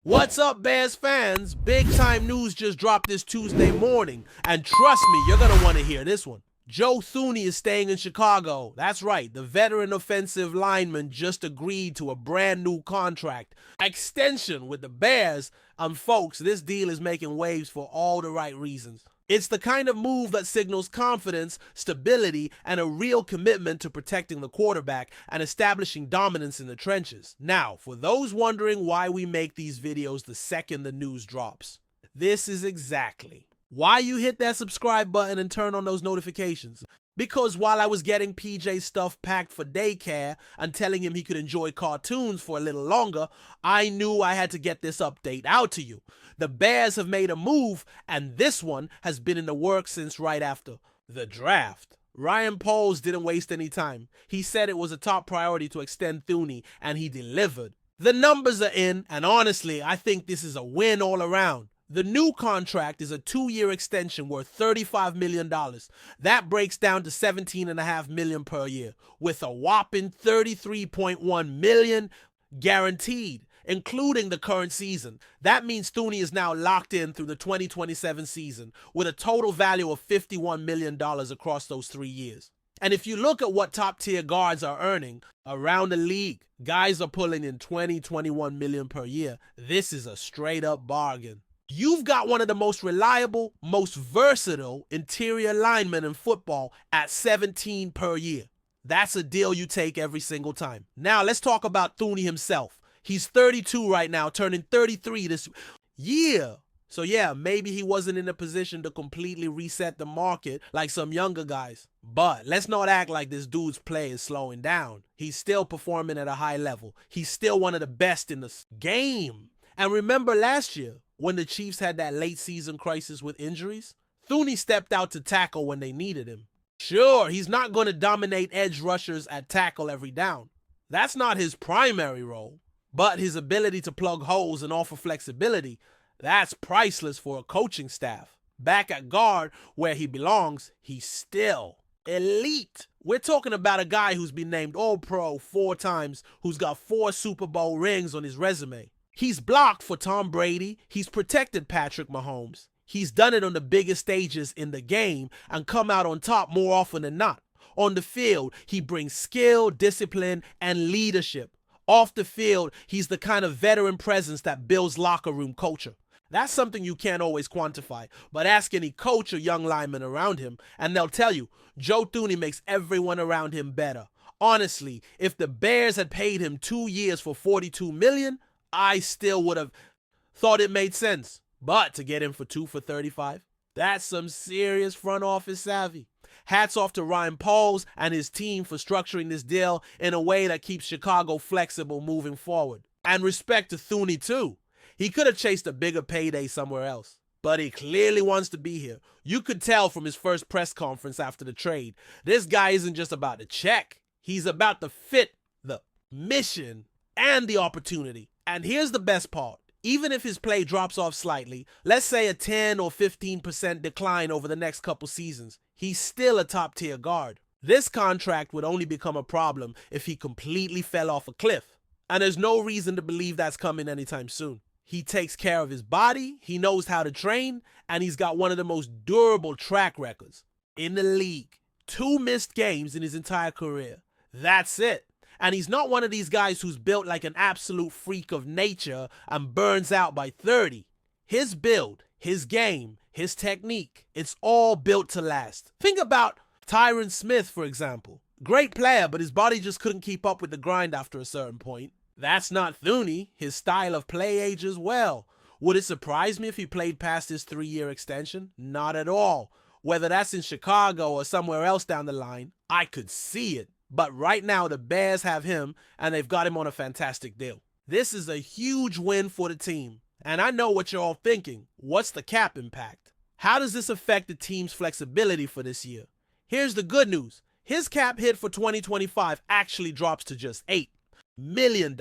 What's up, Bears fans? Big time news just dropped this Tuesday morning, and trust me, you're gonna want to hear this one. Joe Thuney is staying in Chicago. That's right, the veteran offensive lineman just agreed to a brand new contract extension with the Bears. Folks, this deal is making waves for all the right reasons. It's the kind of move that signals confidence, stability, and a real commitment to protecting the quarterback and establishing dominance in the trenches. Now, for those wondering why we make these videos the second the news drops, this is exactly why you hit that subscribe button and turn on those notifications. Because while I was getting PJ stuff packed for daycare and telling him he could enjoy cartoons for a little longer, I knew I had to get this update out to you. The Bears have made a move, and this one has been in the works since right after the draft. Ryan Poles didn't waste any time. He said it was a top priority to extend Thuney, and he delivered. The numbers are in, and honestly, I think this is a win all around. The new contract is a 2-year extension worth $35 million. That breaks down to $17.5 million per year, with a whopping $33.1 million guaranteed, including the current season. That means Thuney is now locked in through the 2027 season, with a total value of $51 million across those 3 years. And if you look at what top-tier guards are earning around the league, guys are pulling in $20, $21 million per year. This is a straight-up bargain. You've got one of the most reliable, most versatile interior linemen in football at $17 per year. That's a deal you take every single time. Now, let's talk about Thuney himself. He's 32 right now, turning 33 this year. So yeah, maybe he wasn't in a position to completely reset the market like some younger guys. But let's not act like this dude's play is slowing down. He's still performing at a high level. He's still one of the best in the game. And remember last year, when the Chiefs had that late season crisis with injuries, Thuney stepped out to tackle when they needed him. Sure, he's not going to dominate edge rushers at tackle every down. That's not his primary role. But his ability to plug holes and offer flexibility, that's priceless for a coaching staff. Back at guard, where he belongs, he's still elite. We're talking about a guy who's been named All-Pro 4 times, who's got 4 Super Bowl rings on his resume. He's blocked for Tom Brady. He's protected Patrick Mahomes. He's done it on the biggest stages in the game and come out on top more often than not. On the field, he brings skill, discipline, and leadership. Off the field, he's the kind of veteran presence that builds locker room culture. That's something you can't always quantify, but ask any coach or young lineman around him, and they'll tell you, Joe Thuney makes everyone around him better. Honestly, if the Bears had paid him 2 years for $42 million, I still would have thought it made sense. But to get him for 2 for $35, that's some serious front office savvy. Hats off to Ryan Poles and his team for structuring this deal in a way that keeps Chicago flexible moving forward. And respect to Thuney too. He could have chased a bigger payday somewhere else, but he clearly wants to be here. You could tell from his first press conference after the trade. This guy isn't just about the check. He's about the fit, the mission, and the opportunity. And here's the best part. Even if his play drops off slightly, let's say a 10 or 15% decline over the next couple seasons, he's still a top-tier guard. This contract would only become a problem if he completely fell off a cliff. And there's no reason to believe that's coming anytime soon. He takes care of his body, he knows how to train, and he's got one of the most durable track records in the league. 2 missed games in his entire career. That's it. And he's not one of these guys who's built like an absolute freak of nature and burns out by 30. His build, his game, his technique, it's all built to last. Think about Tyron Smith, for example. Great player, but his body just couldn't keep up with the grind after a certain point. That's not Thuney. His style of play ages well. Would it surprise me if he played past his 3-year extension? Not at all. Whether that's in Chicago or somewhere else down the line, I could see it. But right now, the Bears have him, and they've got him on a fantastic deal. This is a huge win for the team. And I know what you're all thinking. What's the cap impact? How does this affect the team's flexibility for this year? Here's the good news. His cap hit for 2025 actually drops to just $8. million.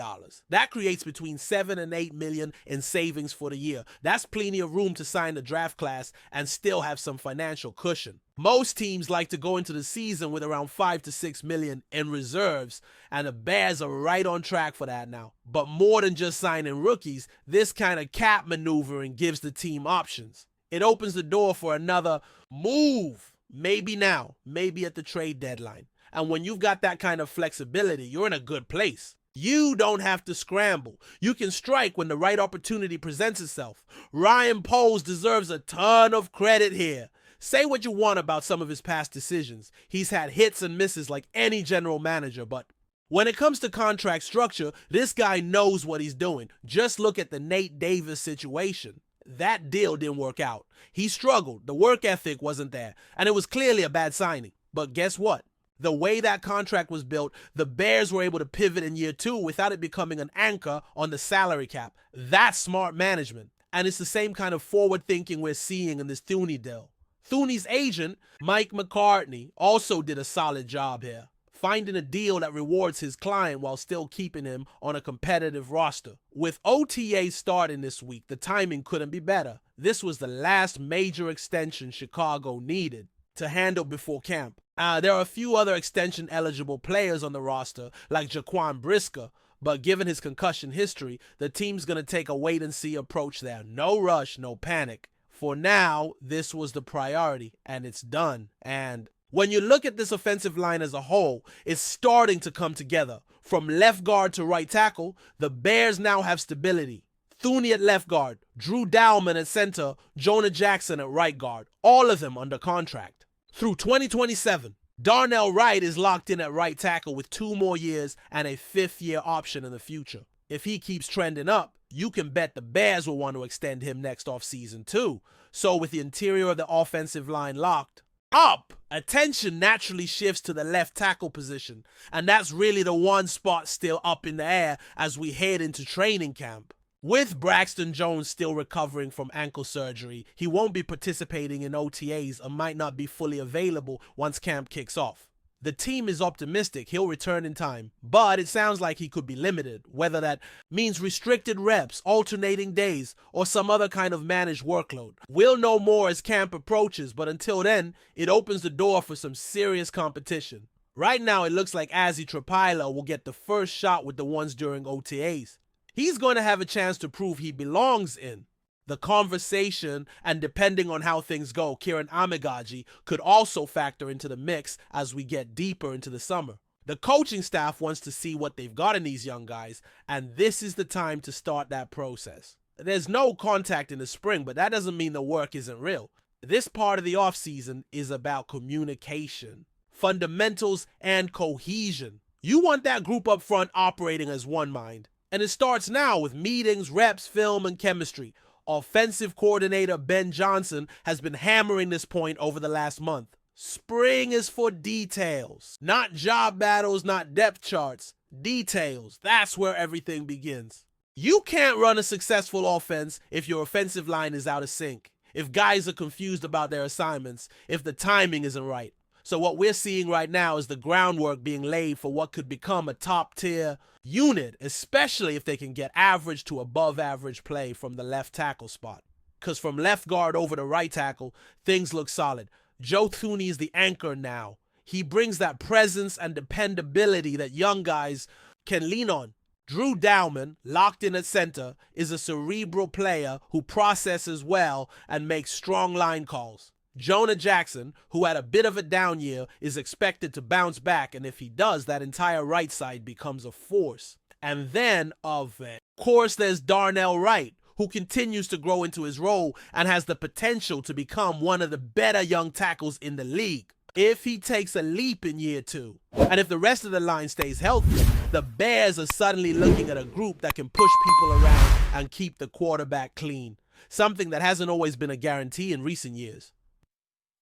That creates between 7 and 8 million in savings for the year. That's plenty of room to sign the draft class and still have some financial cushion. Most teams like to go into the season with around 5 to 6 million in reserves, and the Bears are right on track for that now. But more than just signing rookies, this kind of cap maneuvering gives the team options. It opens the door for another move, maybe now, maybe at the trade deadline. And when you've got that kind of flexibility, you're in a good place. You don't have to scramble. You can strike when the right opportunity presents itself. Ryan Poles deserves a ton of credit here. Say what you want about some of his past decisions. He's had hits and misses like any general manager, but when it comes to contract structure, this guy knows what he's doing. Just look at the Nate Davis situation. That deal didn't work out. He struggled. The work ethic wasn't there, and it was clearly a bad signing. But guess what? The way that contract was built, the Bears were able to pivot in year 2 without it becoming an anchor on the salary cap. That's smart management. And it's the same kind of forward thinking we're seeing in this Thuney deal. Thuney's agent, Mike McCartney, also did a solid job here, finding a deal that rewards his client while still keeping him on a competitive roster. With OTA starting this week, the timing couldn't be better. This was the last major extension Chicago needed to handle before camp. There are a few other extension-eligible players on the roster, like Jaquan Brisker, but given his concussion history, the team's going to take a wait-and-see approach there. No rush, no panic. For now, this was the priority, and it's done. And when you look at this offensive line as a whole, it's starting to come together. From left guard to right tackle, the Bears now have stability. Thuney at left guard, Drew Dalman at center, Jonah Jackson at right guard, all of them under contract. Through 2027, Darnell Wright is locked in at right tackle with 2 more years and a 5th-year option in the future. If he keeps trending up, you can bet the Bears will want to extend him next offseason too. So with the interior of the offensive line locked up, attention naturally shifts to the left tackle position, and that's really the one spot still up in the air as we head into training camp. With Braxton Jones still recovering from ankle surgery, he won't be participating in OTAs and might not be fully available once camp kicks off. The team is optimistic he'll return in time, but it sounds like he could be limited, whether that means restricted reps, alternating days, or some other kind of managed workload. We'll know more as camp approaches, but until then, it opens the door for some serious competition. Right now, it looks like Azzi Trapila will get the first shot with the ones during OTAs. He's going to have a chance to prove he belongs in the conversation, and depending on how things go, Kieran Amegadjie could also factor into the mix as we get deeper into the summer. The coaching staff wants to see what they've got in these young guys, and this is the time to start that process. There's no contact in the spring, but that doesn't mean the work isn't real. This part of the offseason is about communication, fundamentals, and cohesion. You want that group up front operating as one mind. And it starts now with meetings, reps, film, and chemistry. Offensive coordinator Ben Johnson has been hammering this point over the last month. Spring is for details. Not job battles, not depth charts. Details. That's where everything begins. You can't run a successful offense if your offensive line is out of sync, if guys are confused about their assignments, if the timing isn't right. So what we're seeing right now is the groundwork being laid for what could become a top-tier unit, especially if they can get average to above-average play from the left tackle spot. Because from left guard over to right tackle, things look solid. Joe Thuney is the anchor now. He brings that presence and dependability that young guys can lean on. Drew Dalman, locked in at center, is a cerebral player who processes well and makes strong line calls. Jonah Jackson, who had a bit of a down year, is expected to bounce back, and if he does, that entire right side becomes a force. And then, of course, there's Darnell Wright, who continues to grow into his role and has the potential to become one of the better young tackles in the league if he takes a leap in year 2. And if the rest of the line stays healthy, the Bears are suddenly looking at a group that can push people around and keep the quarterback clean, something that hasn't always been a guarantee in recent years.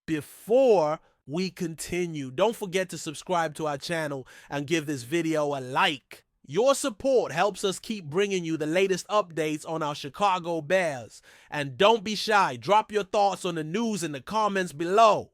Before we continue, don't forget to subscribe to our channel and give this video a like. Your support helps us keep bringing you the latest updates on our Chicago Bears. And don't be shy, drop your thoughts on the news in the comments below.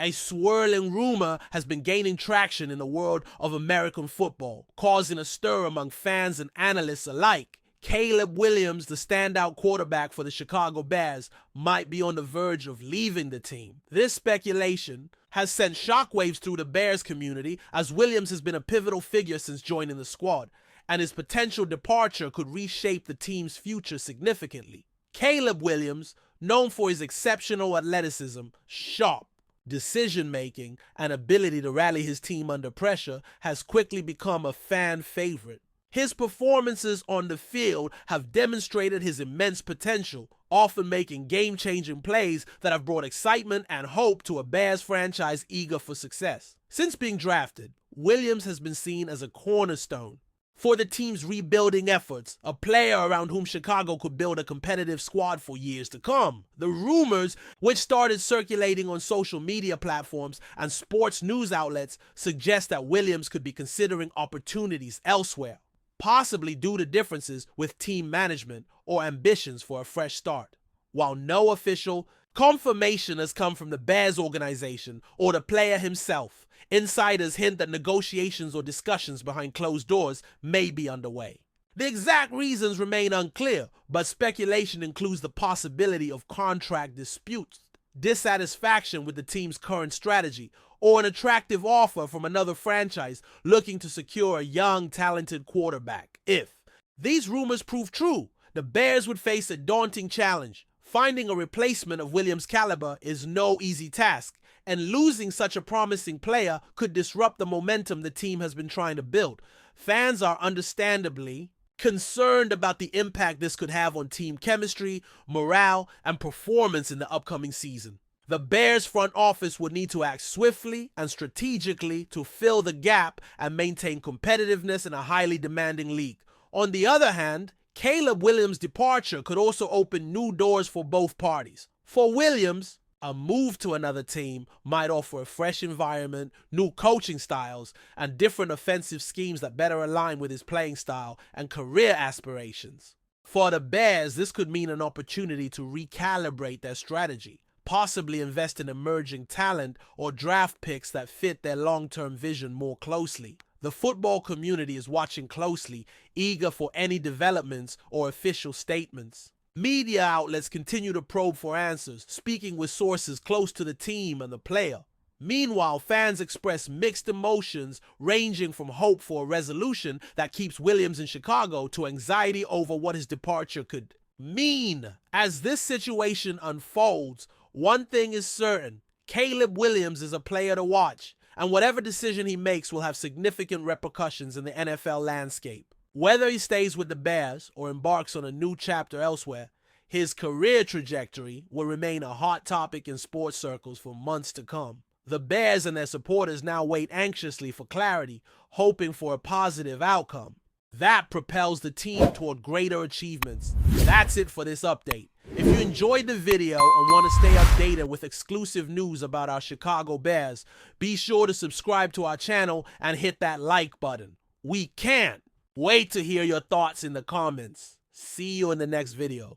A swirling rumor has been gaining traction in the world of American football, causing a stir among fans and analysts alike. Caleb Williams, the standout quarterback for the Chicago Bears, might be on the verge of leaving the team. This speculation has sent shockwaves through the Bears community, as Williams has been a pivotal figure since joining the squad, and his potential departure could reshape the team's future significantly. Caleb Williams, known for his exceptional athleticism, sharp decision-making, and ability to rally his team under pressure, has quickly become a fan favorite. His performances on the field have demonstrated his immense potential, often making game-changing plays that have brought excitement and hope to a Bears franchise eager for success. Since being drafted, Williams has been seen as a cornerstone for the team's rebuilding efforts, a player around whom Chicago could build a competitive squad for years to come. The rumors, which started circulating on social media platforms and sports news outlets, suggest that Williams could be considering opportunities elsewhere, possibly due to differences with team management or ambitions for a fresh start. While no official confirmation has come from the Bears organization or the player himself, insiders hint that negotiations or discussions behind closed doors may be underway. The exact reasons remain unclear, but speculation includes the possibility of contract disputes, dissatisfaction with the team's current strategy, or an attractive offer from another franchise looking to secure a young, talented quarterback. If these rumors prove true, the Bears would face a daunting challenge. Finding a replacement of Williams' caliber is no easy task, and losing such a promising player could disrupt the momentum the team has been trying to build. Fans are understandably concerned about the impact this could have on team chemistry, morale, and performance in the upcoming season. The Bears front office would need to act swiftly and strategically to fill the gap and maintain competitiveness in a highly demanding league. On the other hand, Caleb Williams' departure could also open new doors for both parties. For Williams, a move to another team might offer a fresh environment, new coaching styles, and different offensive schemes that better align with his playing style and career aspirations. For the Bears, this could mean an opportunity to recalibrate their strategy, possibly invest in emerging talent or draft picks that fit their long-term vision more closely. The football community is watching closely, eager for any developments or official statements. Media outlets continue to probe for answers, speaking with sources close to the team and the player. Meanwhile, fans express mixed emotions, ranging from hope for a resolution that keeps Williams in Chicago to anxiety over what his departure could mean. As this situation unfolds, one thing is certain: Caleb Williams is a player to watch, and whatever decision he makes will have significant repercussions in the NFL landscape. Whether he stays with the Bears or embarks on a new chapter elsewhere, his career trajectory will remain a hot topic in sports circles for months to come. The Bears and their supporters now wait anxiously for clarity, hoping for a positive outcome that propels the team toward greater achievements. That's it for this update. If you enjoyed the video and want to stay updated with exclusive news about our Chicago Bears, be sure to subscribe to our channel and hit that like button. We can't wait to hear your thoughts in the comments. See you in the next video.